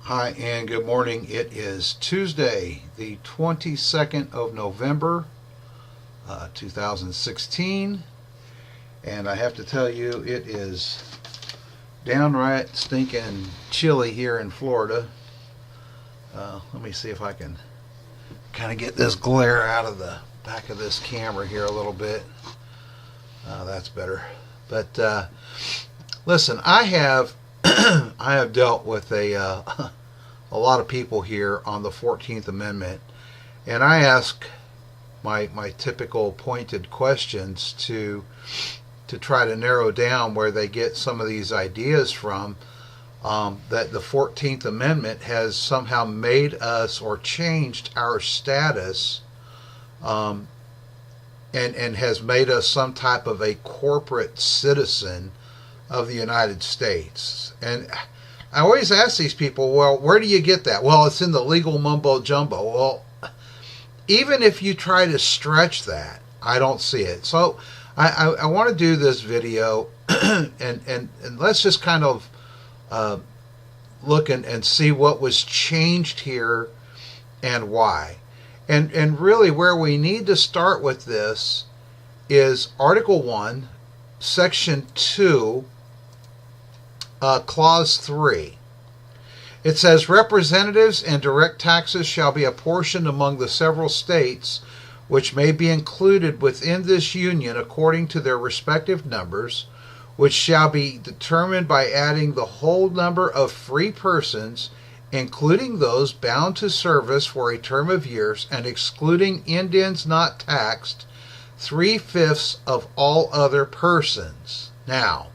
Hi and good morning. It is Tuesday, the 22nd of November, 2016, and I have to tell you it is downright stinking chilly here in Florida. Let me see if I can kind of get this glare out of the back of this camera here a little bit. That's better. But listen, I have I have dealt with a lot of people here on the 14th Amendment, and I ask my typical pointed questions to try to narrow down where they get some of these ideas from, that the 14th Amendment has somehow made us or changed our status, and has made us some type of a corporate citizen of the United States. And I always ask these people, well, where do you get that? Well, it's in the legal mumbo jumbo. Well, even if you try to stretch that, I don't see it. So I want to do this video and let's just kind of look and see what was changed here and why. And really where we need to start with this is Article 1, Section 2, Clause 3. It says, representatives and direct taxes shall be apportioned among the several states which may be included within this union according to their respective numbers, which shall be determined by adding the whole number of free persons, including those bound to service for a term of years, and excluding Indians not taxed, 3/5 of all other persons. Now,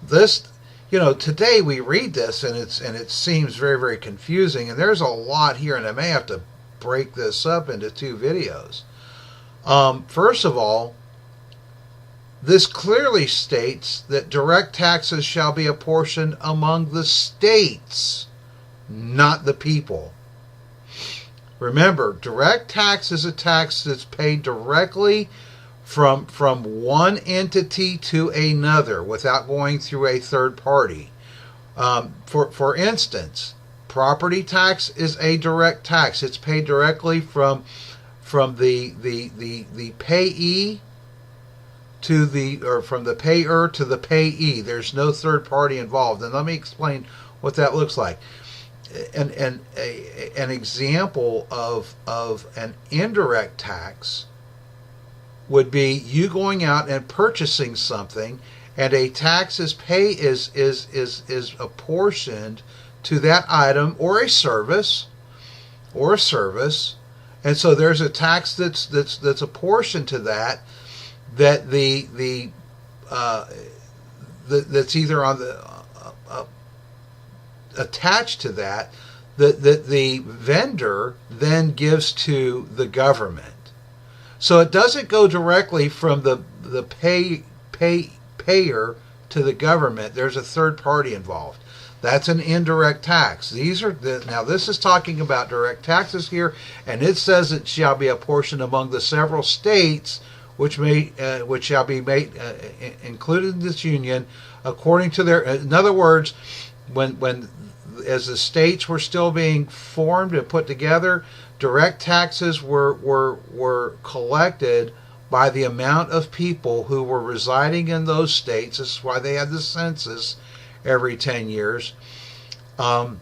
this, today we read this and it seems very, very confusing, and there's a lot here, and I may have to break this up into two videos. First of all, this clearly states that direct taxes shall be apportioned among the states, not the people. Remember, direct tax is a tax that's paid directly from one entity to another without going through a third party. For instance, property tax is a direct tax. It's paid directly from the payee from the payer to the payee. There's no third party involved. And let me explain what that looks like. An example of an indirect tax would be you going out and purchasing something, and a tax is apportioned to that item or a service, and so there's a tax that's apportioned to that that's either on the attached to that the vendor then gives to the government. So it doesn't go directly from the payer to the government. There's a third party involved. That's an indirect tax. Now this is talking about direct taxes here, and it says it shall be apportioned among the several states which shall be made included in this union according to their. In other words, when as the states were still being formed and put together, direct taxes were collected by the amount of people who were residing in those states. This is why they had the census every 10 years. And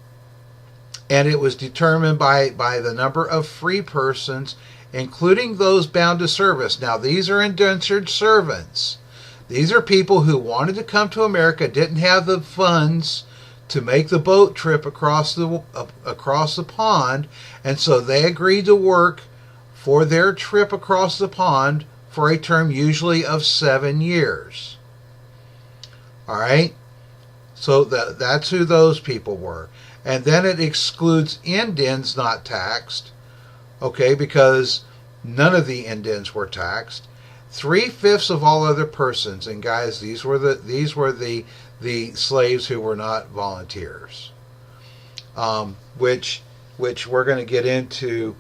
it was determined by the number of free persons, including those bound to service. Now, these are indentured servants. These are people who wanted to come to America, didn't have the funds to make the boat trip across the pond, and so they agreed to work for their trip across the pond for a term usually of 7 years. All right? So that's who those people were. And then it excludes Indians not taxed, okay, because none of the Indians were taxed. 3/5 of all other persons, and guys, these were the slaves who were not volunteers, which we're going to get into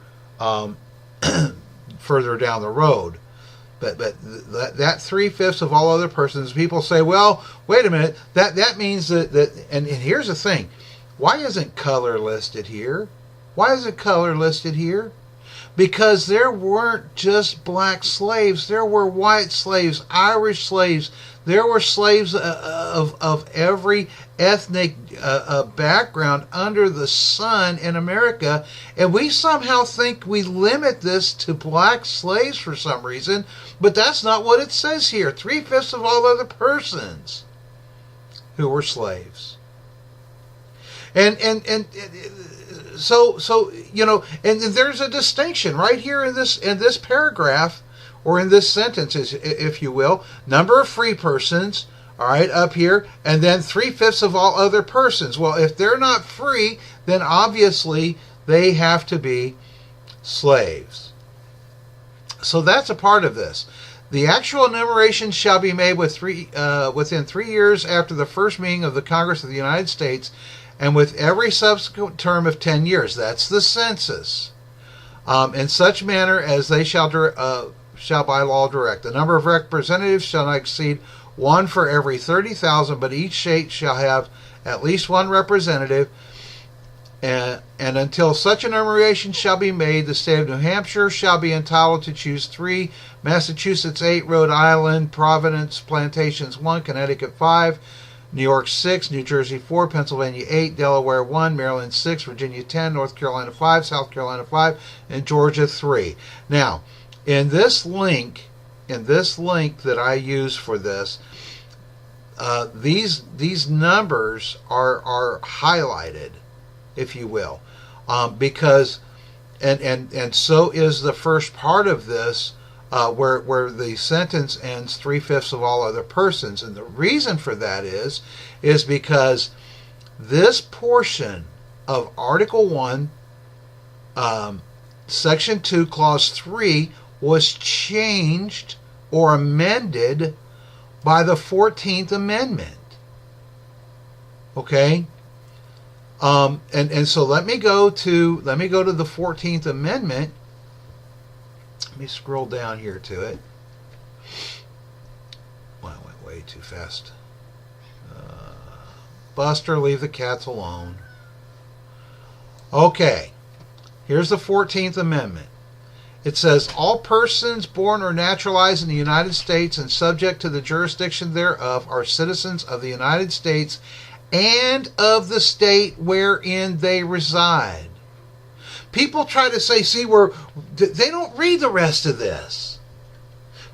further down the road. But that 3/5 of all other persons, people say, well, wait a minute, that means that and here's the thing, Why isn't color listed here? Why isn't color listed here? Because there weren't just black slaves. There were white slaves, Irish slaves. There were slaves of every ethnic background under the sun in America. And we somehow think we limit this to black slaves for some reason. But that's not what it says here. 3/5 of all other persons who were slaves. So you know, and there's a distinction right here in this paragraph, or in this sentence, if you will. Number of free persons, all right, up here, and then 3/5 of all other persons. Well, if they're not free, then obviously they have to be slaves. So that's a part of this. The actual enumeration shall be made within 3 years after the first meeting of the Congress of the United States, and with every subsequent term of 10 years. That's the census. In such manner as they shall by law direct. The number of representatives shall not exceed 1 for every 30,000, but each state shall have at least 1 representative. And until such enumeration shall be made, the state of New Hampshire shall be entitled to choose 3, Massachusetts 8, Rhode Island, Providence Plantations 1, Connecticut 5, New York 6, New Jersey 4, Pennsylvania 8, Delaware 1, Maryland 6, Virginia 10, North Carolina 5, South Carolina 5, and Georgia 3. Now, in this link that I use for this, these numbers are highlighted, if you will, because and so is the first part of this. Where the sentence ends 3/5 of all other persons. And the reason for that is because this portion of Article 1, Section 2, Clause 3 was changed or amended by the 14th Amendment. Okay? And so let me go to the 14th Amendment. Let me scroll down here to it. Well, I went way too fast. Buster, leave the cats alone. Okay. Here's the 14th Amendment. It says, all persons born or naturalized in the United States and subject to the jurisdiction thereof are citizens of the United States and of the state wherein they reside. People try to say, they don't read the rest of this.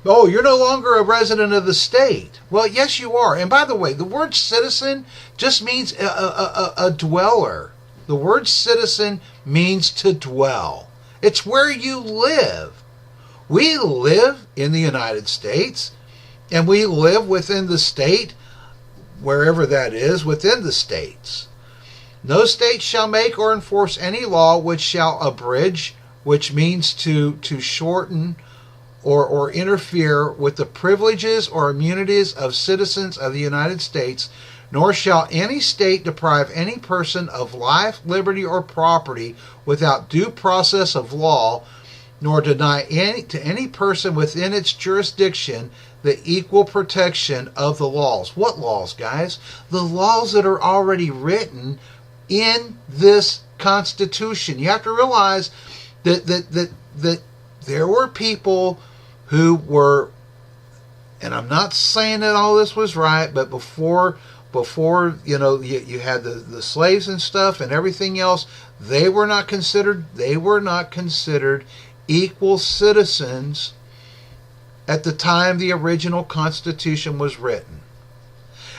Oh, you're no longer a resident of the state. Well, yes, you are. And by the way, the word citizen just means a dweller. The word citizen means to dwell. It's where you live. We live in the United States, and we live within the state, wherever that is, within the states. No state shall make or enforce any law which shall abridge, which means to shorten or interfere with the privileges or immunities of citizens of the United States, nor shall any state deprive any person of life, liberty, or property without due process of law, nor deny to any person within its jurisdiction the equal protection of the laws. What laws, guys? The laws that are already written in this Constitution. You have to realize that there were people who were, and I'm not saying that all this was right, but before you had the slaves and stuff and everything else, they were not considered equal citizens at the time the original Constitution was written.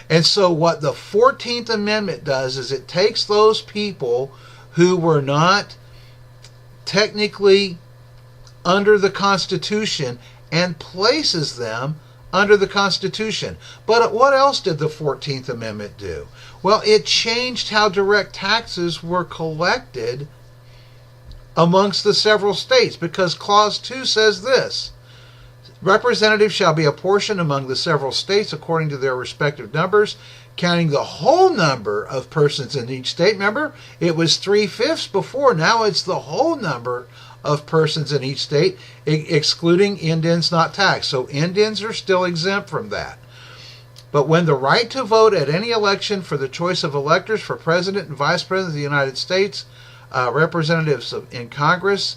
And so what the 14th Amendment does is it takes those people who were not technically under the Constitution and places them under the Constitution. But what else did the 14th Amendment do? Well, it changed how direct taxes were collected amongst the several states, because Clause 2 says this: representatives shall be apportioned among the several states according to their respective numbers, counting the whole number of persons in each state. Remember, it was 3/5 before. Now it's the whole number of persons in each state, excluding Indians not taxed. So Indians are still exempt from that. But when the right to vote at any election for the choice of electors for President and Vice President of the United States, representatives in Congress,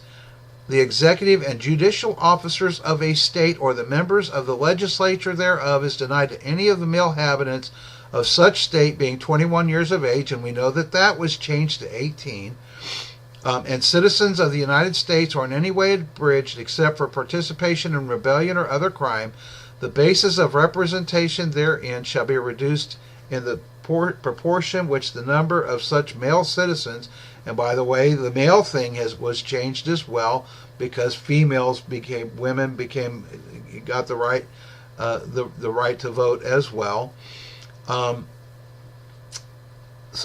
the executive and judicial officers of a state, or the members of the legislature thereof, is denied to any of the male inhabitants of such state being 21 years of age, and we know that that was changed to 18, and citizens of the United States, or in any way abridged except for participation in rebellion or other crime, the basis of representation therein shall be reduced in the proportion which the number of such male citizens, and by the way, the male thing was changed as well, because women got the right the right to vote as well. So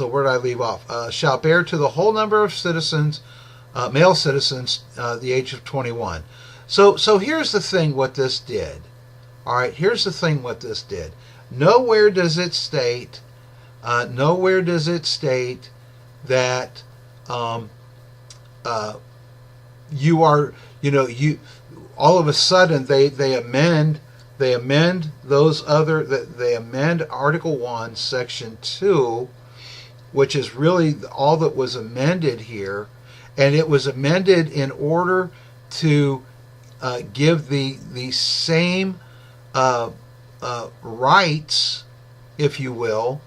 where did I leave off? Shall bear to the whole number of citizens, male citizens, the age of 21. So here's the thing what this did. All right, here's the thing what this did. Nowhere does it state that you are, you all of a sudden they amend Article 1, Section 2, which is really all that was amended here, and it was amended in order to give the same rights, if you will,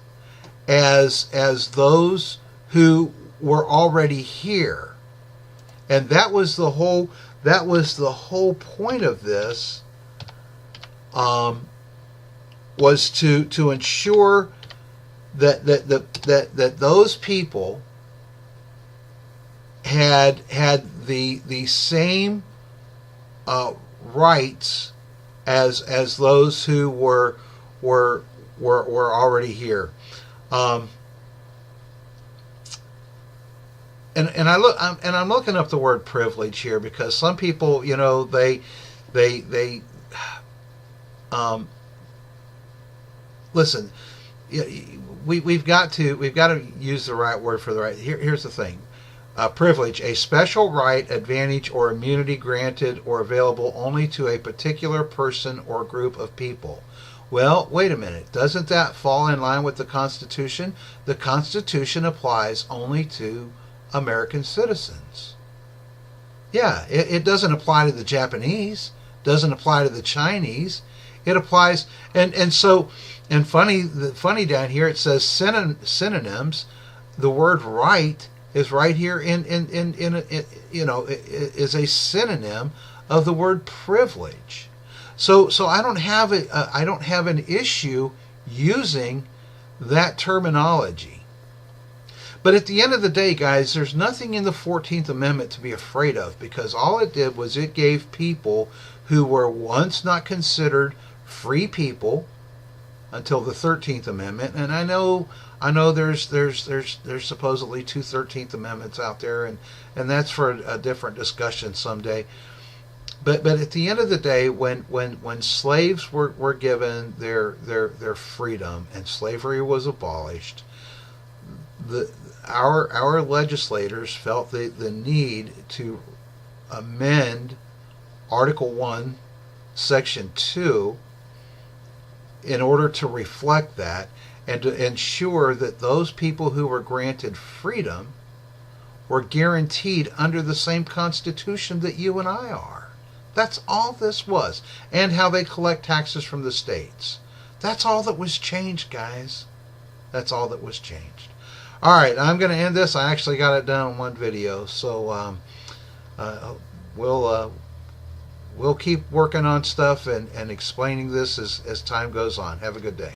as those who were already here. And that was the whole point of this, was to ensure that those people had the same rights as those who were already here. And I'm looking up the word privilege here, because some people, they listen. We've got to use the right word for the right. Here's the thing. Privilege, a special right, advantage, or immunity granted or available only to a particular person or group of people. Well, wait a minute. Doesn't that fall in line with the Constitution? The Constitution applies only to American citizens. Yeah, it doesn't apply to the Japanese, doesn't apply to the Chinese. It applies, and funny down here it says synonyms. The word right is right here is a synonym of the word privilege. So I don't have an issue using that terminology. But at the end of the day, guys, there's nothing in the 14th Amendment to be afraid of, because all it did was it gave people who were once not considered free people until the 13th Amendment. And I know there's supposedly two 13th Amendments out there, and that's for a different discussion someday. But at the end of the day, when slaves were given their freedom and slavery was abolished, our legislators felt the need to amend Article 1, Section 2, in order to reflect that, and to ensure that those people who were granted freedom were guaranteed under the same Constitution that you and I are. That's all this was. And how they collect taxes from the states. That's all that was changed, guys. That's all that was changed. All right, I'm going to end this. I actually got it done in one video, so we'll keep working on stuff and explaining this as time goes on. Have a good day.